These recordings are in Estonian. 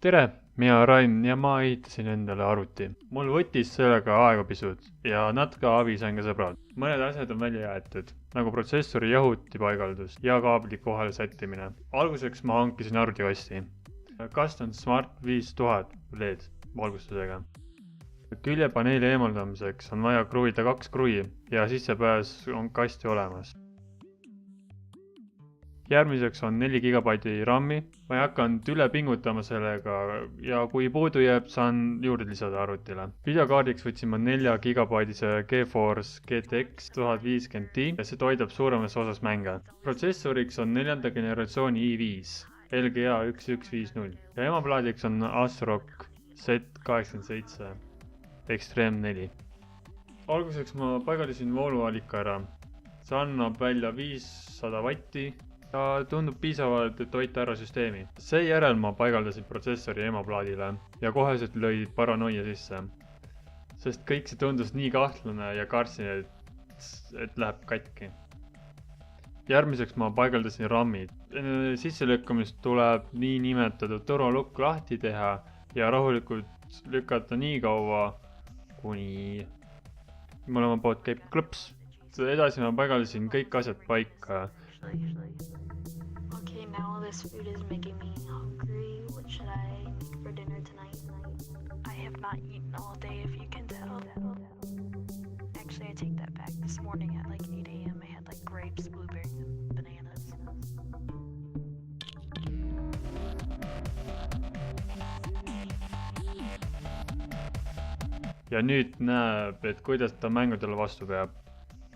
tere, mina Rain ja ma ehitasin endale arvuti. Mul võttis sellega aega pisut ja natuke abi sain ka sõbralt. Mõned asjad on välja jäetud, nagu protsessori jahuti paigaldus ja kaabli kohale sättimine. Alguseks ma hankisin arvutikasti. Kast on Smart 5000 LED valgustusega. Küljepaneeli eemaldamiseks on vaja kruvida 2 kruvi ja sissepääs on kasti olemas. Järgmiseks on 4 GB RAM-i. Ma ei hakanud üle pingutama sellega ja kui puudu jääb, saan juurde lisada arvutile. Videokaardiks võtsin ma 4 GB GeForce GTX 1050 Ti ja see toidab suuremas osas mänge. Protsessoriks on 4. generatsiooni i5 LGA 1150 ja emaplaadiks on ASRock Z87 Extreme 4. Alguseks ma paigaldasin vooluallika ära. See annab välja 500 vatti. Ja tundub piisavalt, et hoida ära süsteemi. Seejärel ma paigaldasin protsessori emaplaadile ja koheselt lõi paranoia sisse. Sest kõik see tundus nii kahtlane ja kartsin, et läheb katki. Järgmiseks ma paigaldasin RAM-id. Enne sisselükkamist tuleb nii nimetatud turvalukk lahti teha ja rahulikult lükata nii kaua, kuni mõlema poolt käib klõps. Edasi ma paigaldasin kõik asjad paika. Okay, now this food is making me hungry. What should I make for dinner tonight? I have not eaten all day, if you can tell. Actually, I take that back. This morning at like 8 a.m. I had like grapes, blueberries, and bananas. Ja nüüd näeb, et kuidas ta mängudele vastu peab.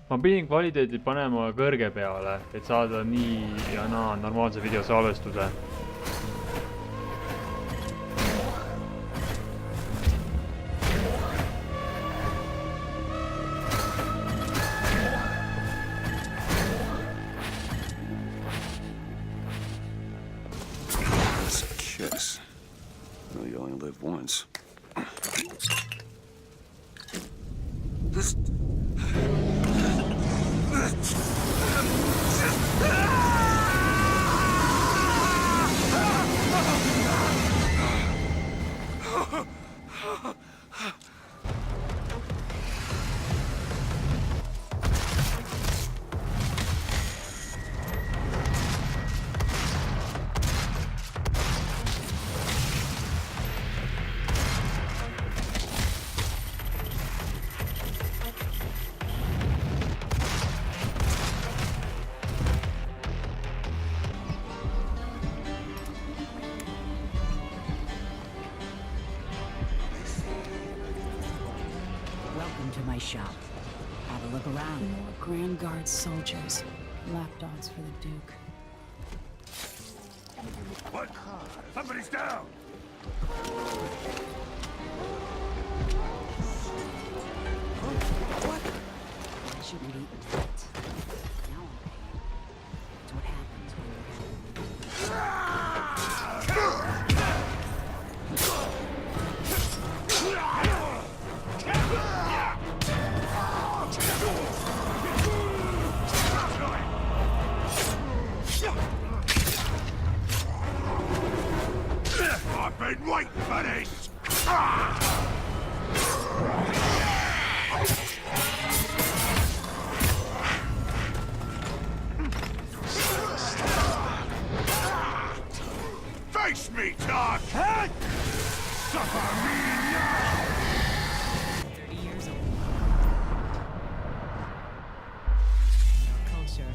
Ma pidin kvaliteedi panema kõrge peale, et saada nii ja naa normaalse videosalvestuse. That's a kiss. Well, you only live once. Welcome to my shop. Have a look around. More Grand Guard soldiers. Lapdogs for the Duke. What? Somebody's down! What? I shouldn't have eaten that. Now I'm paying. It's what happens when you're I've been waiting for this! Face me, Doc! Suffer me now! 30 years old. Culture.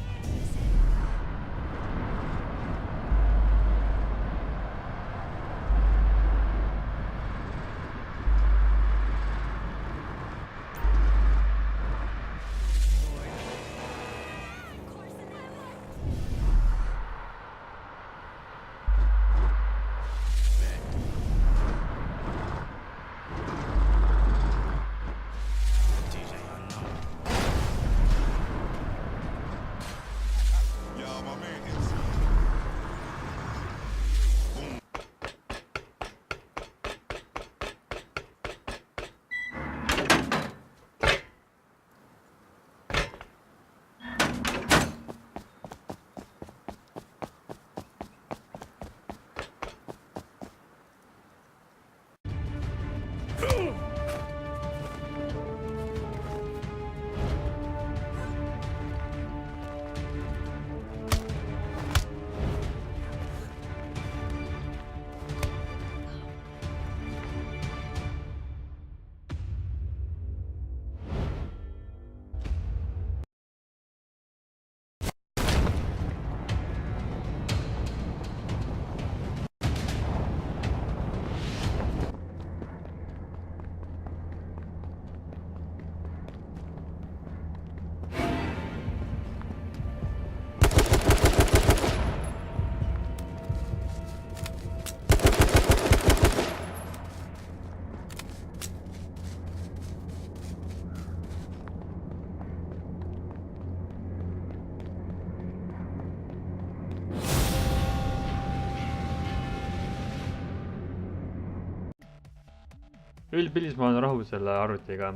Üldpildis ma olen rahul selle arvutiga.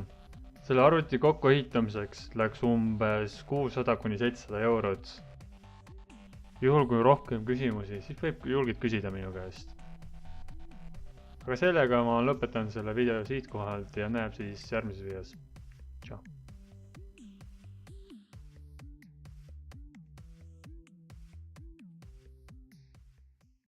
Selle arvuti kokku ehitamiseks läks umbes 600–700 eurot. Juhul kui rohkem küsimusi, siis võib julgelt küsida minu käest. Aga sellega ma lõpetan selle video siit kohalt ja näeb siis järgmises videos. Ciao!